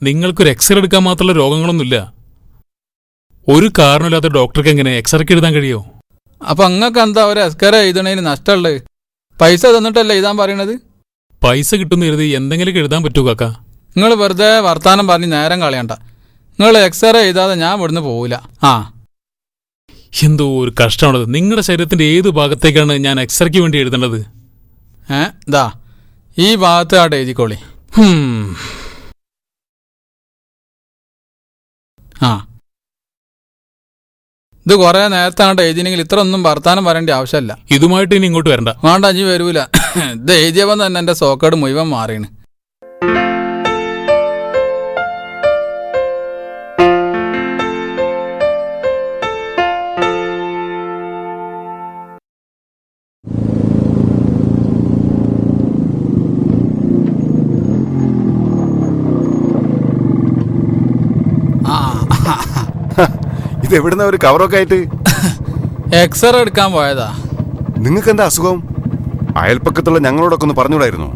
നിങ്ങൾക്കൊരു എക്സ്റേ എടുക്കാൻ മാത്രമുള്ള രോഗങ്ങളൊന്നുമില്ല. ഒരു കാരണമില്ലാത്ത ഡോക്ടർക്ക് എങ്ങനെ എക്സ്റേക്ക് എഴുതാൻ കഴിയോ? അപ്പൊ അങ്ങക്ക് എന്താ ഒരു എക്സ്റേ എഴുതണേന് നഷ്ടമുള്ളത്? പൈസ തന്നിട്ടല്ലേ എഴുതാൻ പറയണത്? പൈസ കിട്ടുന്ന എഴുതി എന്തെങ്കിലും എഴുതാൻ പറ്റൂ കാക്ക? നിങ്ങൾ വെറുതെ വർത്താനം പറഞ്ഞ് നേരം കളയണ്ട. നിങ്ങൾ എക്സ്റേ എഴുതാതെ ഞാൻ ഇവിടുന്ന് പോവില്ല. എന്തോ ഒരു കഷ്ടമാണത്. നിങ്ങളുടെ ശരീരത്തിന്റെ ഏത് ഭാഗത്തേക്കാണ് ഞാൻ എക്സ്റേക്ക് വേണ്ടി എഴുതേണ്ടത്? ദാ ഈ ഭാഗത്ത് ആട്ടെ എഴുതിക്കോളി. ഇത് കുറെ നേരത്തെ അങ്ങോട്ട് എഴുതിയെങ്കിൽ ഇത്ര ഒന്നും വർത്താനം വരേണ്ട ആവശ്യമല്ല. ഇതുമായിട്ട് ഇനി ഇങ്ങോട്ട് വരണ്ട. വേണ്ട, അഞ്ഞി വരൂല. ഇത് എഴുതിയപ്പോൾ തന്നെ എൻ്റെ സോക്കേട് മുഴുവൻ മാറിയാണ്. ഇതെവിടുന്ന ഒരു കവറൊക്കെ ആയിട്ട്? എക്സ്റേ എടുക്കാൻ പോയതാ. നിങ്ങൾക്ക് എന്താ അസുഖം? അയൽപ്പക്കത്തുള്ള ഞങ്ങളോടൊക്കെ ഒന്ന് പറഞ്ഞൂടായിരുന്നു?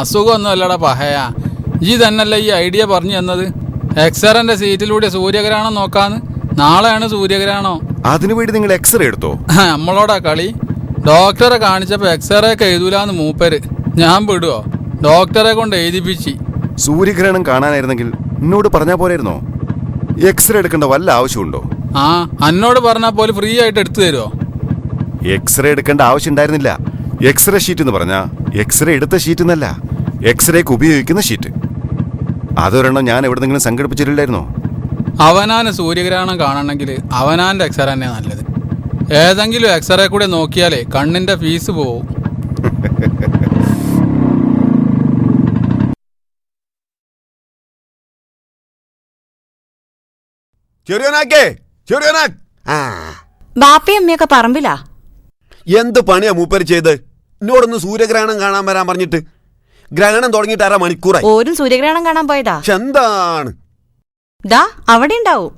അസുഖമൊന്നും അല്ലടാ പഹയാ. ഈ തന്നല്ല ഈ ഐഡിയ പറഞ്ഞു തന്നത്. എക്സ്റേന്റെ സീറ്റിലൂടെ സൂര്യഗ്രഹണം നോക്കാന്ന്. നാളെയാണ് സൂര്യഗ്രഹണം. അതിനു വേണ്ടി നിങ്ങൾ എക്സ്റേ എടുത്തോ? നമ്മളോടാ കളി. ഡോക്ടറെ കാണിച്ചപ്പോ എക്സ്റേ ഒക്കെ എഴുതൂലാന്ന് മൂപ്പര്. ഞാൻ വിടുവോ? ഡോക്ടറെ കൊണ്ട് എഴുതിപ്പിച്ച്. സൂര്യഗ്രഹണം കാണാനായിരുന്നെങ്കിൽ എന്നോട് പറഞ്ഞാ പോരായിരുന്നോ? എക്സ്റേ എടുക്കേണ്ട വല്ല ആവശ്യമുണ്ടോ? അന്നോട് പറഞ്ഞാൽ പോലും ഫ്രീ ആയിട്ട് എടുത്തു തരുമോ? എക്സ്റേ എടുക്കേണ്ട ആവശ്യം ഉണ്ടായിരുന്നില്ല. എക്സ്റേ ഷീറ്റ് എന്ന് പറഞ്ഞാൽ എക്സ്റേ എടുത്ത ഷീറ്റ് എന്നല്ല, എക്സ്റേക്ക് ഉപയോഗിക്കുന്ന ഷീറ്റ്. അതൊരെണ്ണം ഞാൻ എവിടെന്നെങ്കിലും സംഘടിപ്പിച്ചിട്ടില്ലായിരുന്നോ? അവനാന് സൂര്യഗ്രഹണം കാണണമെങ്കിൽ അവനാന്റെ എക്സ്റേ തന്നെ നല്ലത്. ഏതെങ്കിലും എക്സ്റേ കൂടെ നോക്കിയാലേ കണ്ണിന്റെ ഫീസ് പോവും. ബാപ്പയും അമ്മയൊക്കെ പറമ്പിലാ. എന്ത് പണിയാ മൂപ്പര് ചെയ്ത്? എന്നോടൊന്ന് സൂര്യഗ്രഹണം കാണാൻ വരാൻ പറഞ്ഞിട്ട് ഗ്രഹണം തുടങ്ങിയിട്ട് 1/2 മണിക്കൂറായി. ഓരും സൂര്യഗ്രഹണം കാണാൻ പോയതാ. എന്താണ് ദാ അവിടെ ഉണ്ടാവും.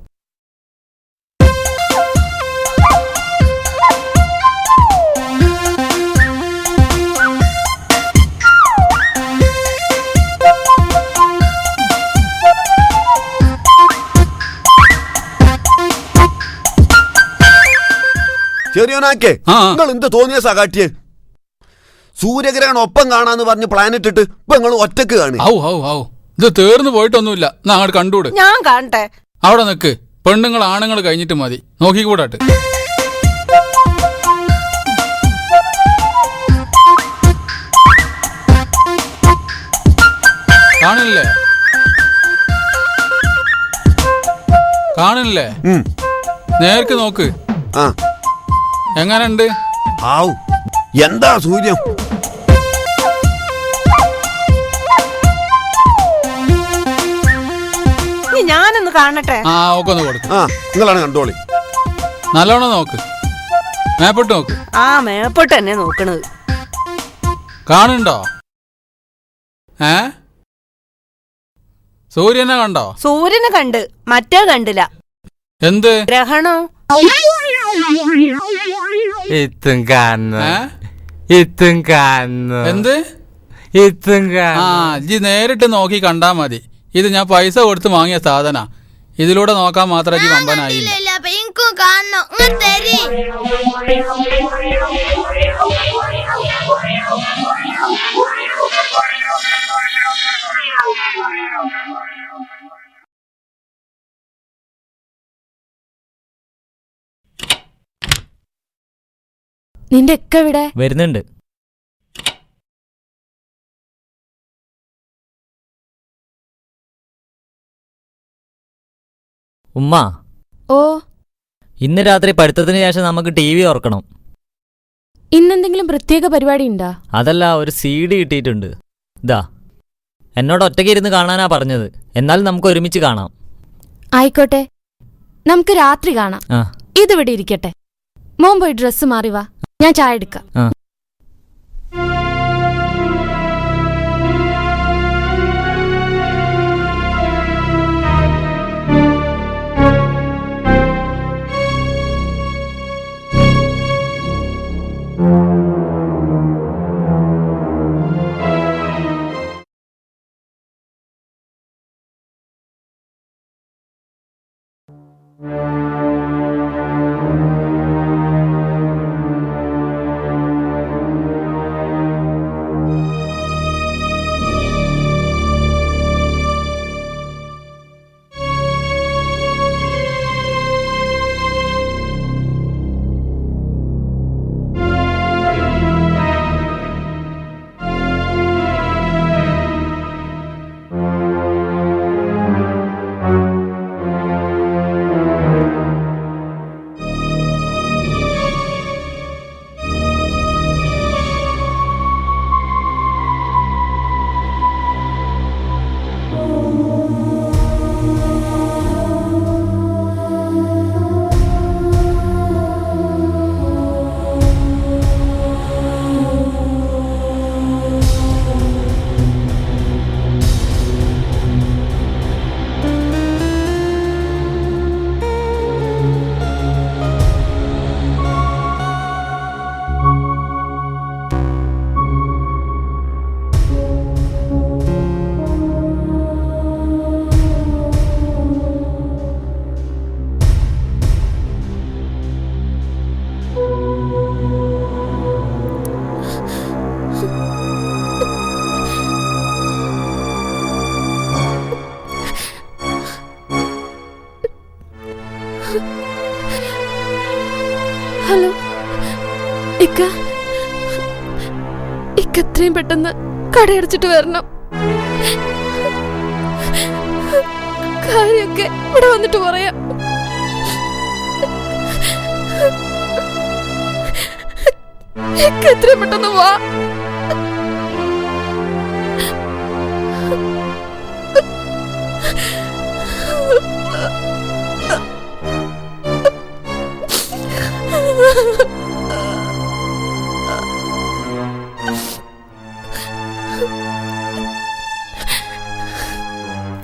ചെറിയോനാക്കേ, നിങ്ങൾ എന്ത് തോന്നിയ സകാട്ടിയെ? സൂര്യഗ്രഹണം ഒപ്പം കാണാന്ന് പറഞ്ഞ് പ്ലാൻ ഇട്ടിട്ട് ഇപ്പൊ നിങ്ങൾ ഒറ്റക്ക് കാണി. ഇത് തീർന്നു പോയിട്ടൊന്നുമില്ല. അങ്ങോട്ട് കണ്ടൂട്. ഞാൻ കാണട്ടെ. അവിടെ നിക്ക്. പെണ്ണുങ്ങൾ ആണുങ്ങൾ കഴിഞ്ഞിട്ട് മതി. നോക്കിക്കൂടാട്ട്. കാണില്ലേ? കാണില്ലേ? നേർക്ക് നോക്ക്. എങ്ങനുണ്ട്? എന്താ സൂര്യം? ഞാനൊന്ന് കാണട്ടെ. ഒക്കെ ഒന്ന് കൊടുക്കും. നിങ്ങളാണ് കണ്ടോളി. നല്ലോണം നോക്ക്. മേപ്പോട്ട് നോക്ക്. മേപ്പോട്ട് തന്നെ നോക്കണത്. കാണുന്നുണ്ടോ? സൂര്യനെ കണ്ടോ? സൂര്യനെ കണ്ട്, മറ്റേ കണ്ടില്ല. എന്ത് ഗ്രഹണോ? എന്ത്? ഇജ്ജ് നേരിട്ട് നോക്കി കണ്ടാ മതി. ഇത് ഞാൻ പൈസ കൊടുത്ത് വാങ്ങിയ സാധന. ഇതിലൂടെ നോക്കാൻ മാത്രം ഇജ്ജ് വമ്പനായില്ല. നിന്റെ ഒക്കെ ഇവിടെ വരുന്നുണ്ട്. ഉമ്മ, ഇന്ന് രാത്രി പഠിത്തത്തിന് ശേഷം നമുക്ക് TV ഓർക്കണം. ഇന്നെന്തെങ്കിലും പ്രത്യേക പരിപാടി ഉണ്ടാ? അതല്ല, ഒരു CD കിട്ടിയിട്ടുണ്ട്. ഇതാ, എന്നോട് ഒറ്റയ്ക്ക് ഇരുന്ന് കാണാനാ പറഞ്ഞത്. എന്നാലും നമുക്ക് ഒരുമിച്ച് കാണാം. ആയിക്കോട്ടെ, നമുക്ക് രാത്രി കാണാം. ഇതിവിടെ ഇരിക്കട്ടെ. മോൻ പോയി ഡ്രസ്സ് മാറി വാ, ഞാൻ ചായ എടുക്കാം. എത്രയും പെട്ടെന്ന് കടയടച്ചിട്ട് വരണം. കാര്യമൊക്കെ ഇവിടെ വന്നിട്ട് പറയാം. എത്രയും പെട്ടെന്ന് വാ.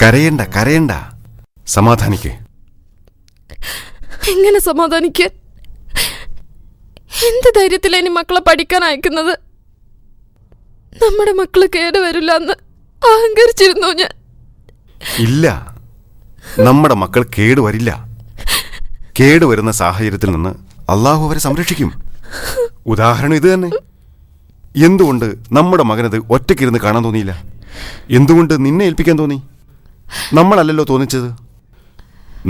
കരയണ്ട കരയണ്ട, സമാധാനിക്ക്. എങ്ങനെ സമാധാനിക്കാൻ? എന്ത് ധൈര്യത്തിലാ ഇനി മക്കളെ പഠിക്കാൻ അയക്കുന്നത്? നമ്മുടെ മക്കള് കേടുവരില്ല എന്ന് അഹങ്കരിച്ചിരുന്നു ഞാൻ. ഇല്ല, നമ്മുടെ മക്കൾ കേടുവരില്ല. കേടുവരുന്ന സാഹചര്യത്തിൽ നിന്ന് അള്ളാഹു അവരെ സംരക്ഷിക്കും. ഉദാഹരണം ഇത് തന്നെ. എന്തുകൊണ്ട് നമ്മുടെ മകനത് ഒറ്റയ്ക്കിരുന്ന് കാണാൻ തോന്നിയില്ല? എന്തുകൊണ്ട് നിന്നെ ഏൽപ്പിക്കാൻ തോന്നി? നമ്മളല്ലല്ലോ തോന്നിച്ചത്.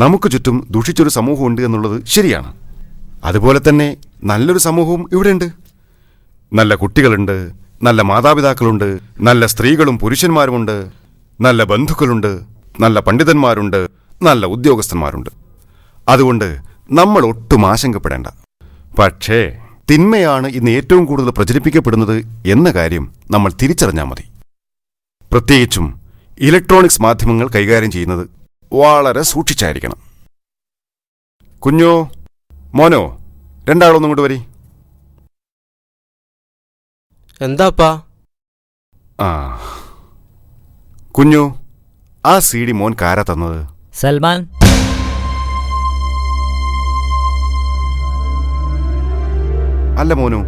നമുക്ക് ചുറ്റും ദുഷിച്ചൊരു സമൂഹമുണ്ട് എന്നുള്ളത് ശരിയാണ്. അതുപോലെ തന്നെ നല്ലൊരു സമൂഹവും ഇവിടെയുണ്ട്. നല്ല കുട്ടികളുണ്ട്, നല്ല മാതാപിതാക്കളുണ്ട്, നല്ല സ്ത്രീകളും പുരുഷന്മാരുമുണ്ട്, നല്ല ബന്ധുക്കളുണ്ട്, നല്ല പണ്ഡിതന്മാരുണ്ട്, നല്ല ഉദ്യോഗസ്ഥന്മാരുണ്ട്. അതുകൊണ്ട് നമ്മൾ ഒട്ടും ആശങ്കപ്പെടേണ്ട. പക്ഷേ തിന്മയാണ് ഇന്ന് ഏറ്റവും കൂടുതൽ പ്രചരിപ്പിക്കപ്പെടുന്നത് എന്ന കാര്യം നമ്മൾ തിരിച്ചറിഞ്ഞാൽ മതി. പ്രത്യേകിച്ചും ഇലക്ട്രോണിക്സ് മാധ്യമങ്ങൾ കൈകാര്യം ചെയ്യുന്നത് വളരെ സൂക്ഷിച്ചായിരിക്കണം. കുഞ്ഞോ, മോനോ, രണ്ടാളൊന്നും ഇങ്ങോട്ട് വരി. എന്താപ്പാ? ആ കുഞ്ഞു, ആ CD മോൻ കാരാ തന്നത്? സൽമാൻ. അല്ല മോനു,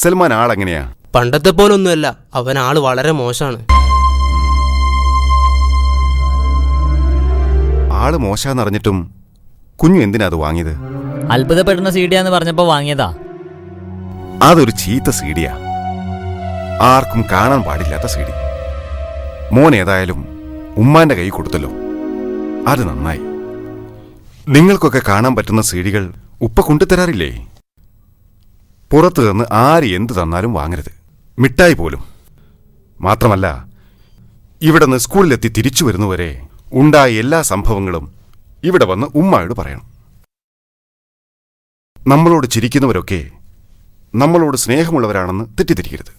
സൽമാൻ ആളെങ്ങനെയാ? പണ്ടത്തെ പോലൊന്നുമല്ല, അവൻ ആള് വളരെ മോശമാണ്. ആള് മോശാന്നറിഞ്ഞിട്ടും കുഞ്ഞു എന്തിനാ അത് വാങ്ങിയത്? അത്ഭുതപ്പെടുന്ന സീഡിയാന്ന് പറഞ്ഞപ്പോ വാങ്ങിയതാ. അതൊരു ചീത്ത സീഡിയാ, ആർക്കും കാണാൻ പാടില്ലാത്ത CD. മോൻ ഏതായാലും ഉമ്മാന്റെ കൈ കൊടുത്തല്ലോ, അത് നന്നായി. നിങ്ങൾക്കൊക്കെ കാണാൻ പറ്റുന്ന CD-കൾ ഉപ്പ കൊണ്ടുതരാറില്ലേ? പുറത്തു നിന്ന് ആര് എന്ത് തന്നാലും വാങ്ങരുത്, മിഠായി പോലും. മാത്രമല്ല, ഇവിടെ നിന്ന് സ്കൂളിലെത്തി തിരിച്ചു വരുന്നവരെ ഉണ്ടായ എല്ലാ സംഭവങ്ങളും ഇവിടെ വന്ന് ഉമ്മായോട് പറയണം. നമ്മളോട് ചിരിക്കുന്നവരൊക്കെ നമ്മളോട് സ്നേഹമുള്ളവരാണെന്ന് തെറ്റിദ്ധരിക്കരുത്.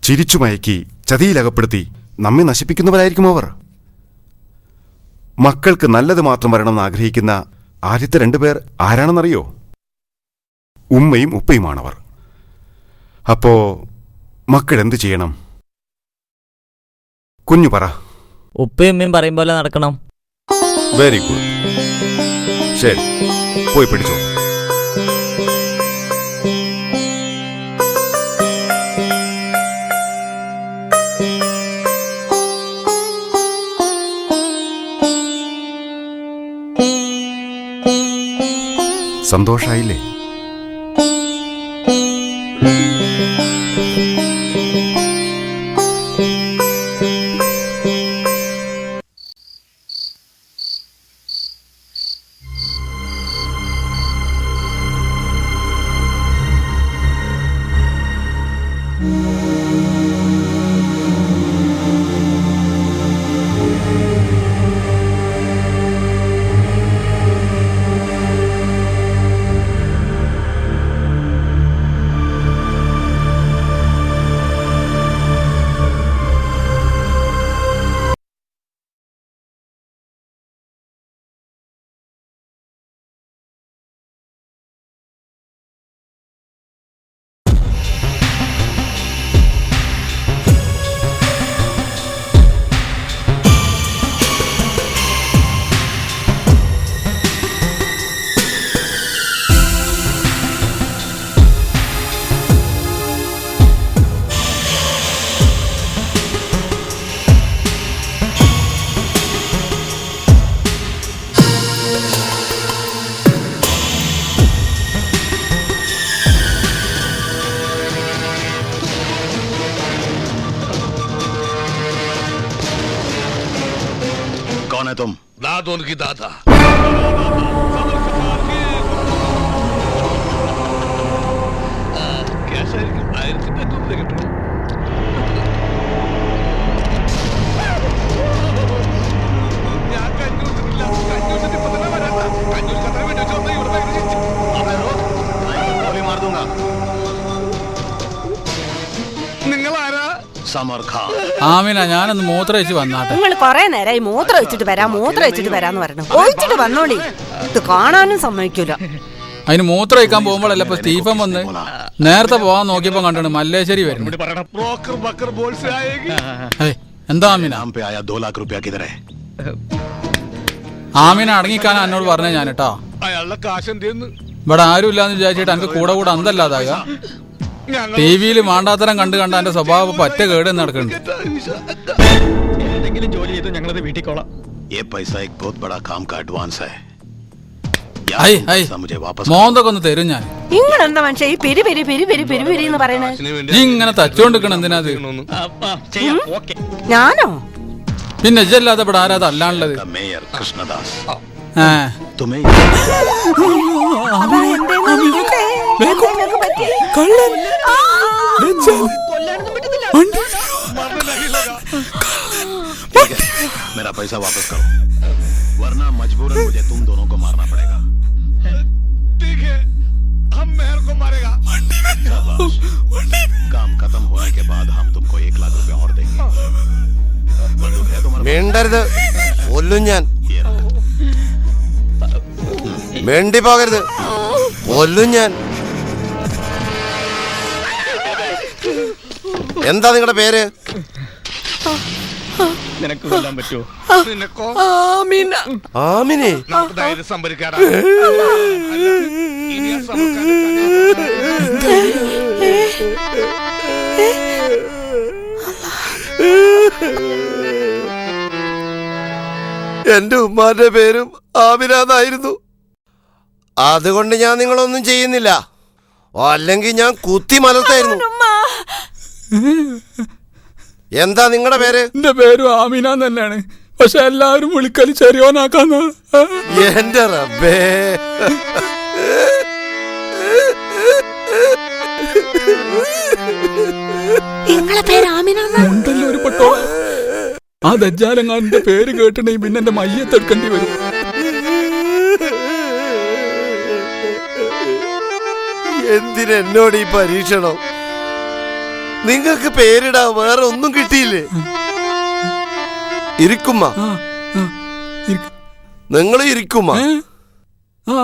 ചിരിച്ചു മയക്കി ചതിയിലകപ്പെടുത്തി നമ്മെ നശിപ്പിക്കുന്നവരായിരിക്കും അവർ. മക്കൾക്ക് നല്ലത് മാത്രം വരണമെന്ന് ആഗ്രഹിക്കുന്ന ആദ്യത്തെ 2 പേർ ആരാണെന്നറിയോ? ഉമ്മയും ഉപ്പയുമാണവർ. അപ്പോ മക്കൾ എന്ത് ചെയ്യണം? കുഞ്ഞു പറ. ഉപ്പയും ഉമ്മയും പറയും പോലെ നടക്കണം. Very good. ശരി, പോയി പിടിച്ചോ. സന്തോഷായില്ലേ? तुम दाद उनकी दादा कैसा है? समर खान ആമിന ഞാനൊന്ന് മൂത്രമൊഴിച്ച് വന്നാട്ടെ. നിങ്ങൾ കൊറേ നേരമായി മൂത്രം വെച്ചിട്ട് വരാന്ന് പറഞ്ഞു. ഒഴിച്ചിട്ട് വന്നോളി. ഇത് കാണാനും സമ്മതിക്കൂല. അതിന് മൂത്രം ഒഴിക്കാൻ പോകുമ്പോഴല്ല ഇപ്പൊ സ്റ്റീഫൻ വന്ന് നേരത്തെ പോവാൻ നോക്കിയപ്പോ കണ്ടാണ് മല്ലേശ്വരി വരുന്നത്. ब्रोकर बकर बोल से आएगी ഏയ്, എന്താ ആമിന? नाम पे आया 2 लाख रुपया किधर है ആമിന അടങ്ങിക്കാനാ എന്നോട് പറഞ്ഞ ഞാൻ കേട്ടോ. അയാളുടെ കാശ് എന്തെന്ന് ഇവിടെ ആരും ഇല്ലാന്ന് വിചാരിച്ചിട്ട് എനിക്ക് കൂടെ കൂടെ അന്തല്ലാതാക. ടി വിയിൽ മാണ്ടാത്തരം കണ്ട് കണ്ട എന്റെ സ്വഭാവം പറ്റ കേട് നടക്കുന്നുണ്ട്. ये पैसा एक बहुत बड़ा काम का एडवांस है ഐ ഐ मुझे वापस മോന്തൊക്കെ ഒന്ന് തരും ഞാൻ. നിങ്ങൾ എന്താ മനുഷ്യ ഈ പിരി പിരി പിരി പിരി പിരി പിരി എന്ന് പറയണേ? ഈ ഇങ്ങനെ തച്ചോണ്ടിരിക്കണം എന്തിനാ അത്? ഞാനോ? പിന്നെ ഇജ്ജല്ലാതെ ഇവിടെ ആരാ അല്ലാണുള്ളത്? मेयर कृष्णदास ഏ तुम्हें അതാ എന്തേന്ന് നോക്കട്ടെ. നിങ്ങൾക്ക് പറ്റി? ठीक है मेरा पैसा वापस करो वरना मजबूरन मुझे तुम दोनों को मारना पड़ेगा ठीक है हम मेयर को मारेगा शाबाश। काम खत्म होने के बाद हम तुमको 1 लाख रुपया और देंगे बंदूक है तुम्हारे മിണ്ടരുത്, കൊല്ലും ഞാൻ. ये रखो। മിണ്ടി പോകരുത്, കൊല്ലും ഞാൻ. എന്താ നിങ്ങളുടെ പേര്? ആമിനെ? നമുക്ക് ധൈര്യം സംഭരിക്കാടാ ഇനി ആ എന്റെ ഉമ്മാന്റെ പേരും ആമിനാന്നായിരുന്നു. അതുകൊണ്ട് ഞാൻ നിങ്ങളൊന്നും ചെയ്യുന്നില്ല, അല്ലെങ്കിൽ ഞാൻ കുത്തി മലർത്തായിരുന്നു. എന്താ നിങ്ങളുടെ പേര്? എന്റെ പേരും ആമിന തന്നെയാണ്. പക്ഷെ എല്ലാവരും വിളിക്കല് ചെറിയോനാക്കാന്ന്. എന്റെ റബ്ബേ, ഉണ്ടല്ലോ ഒരു പട്ടോള. ആ ദജ്ജാലങ്ങാന്റെ പേര് കേട്ടിട്ടുണ്ടെങ്കിൽ പിന്നെ എന്റെ മയ്യത്തെടുക്കേണ്ടി വരും. എന്തിനെന്നോട് ഈ പരീക്ഷണം? നിങ്ങൾക്ക് പേരിടാ വേറെ ഒന്നും കിട്ടിയില്ലേ? ഇരിക്കുമ്മ, നിങ്ങൾ ഇരിക്കുമ്മ. ആ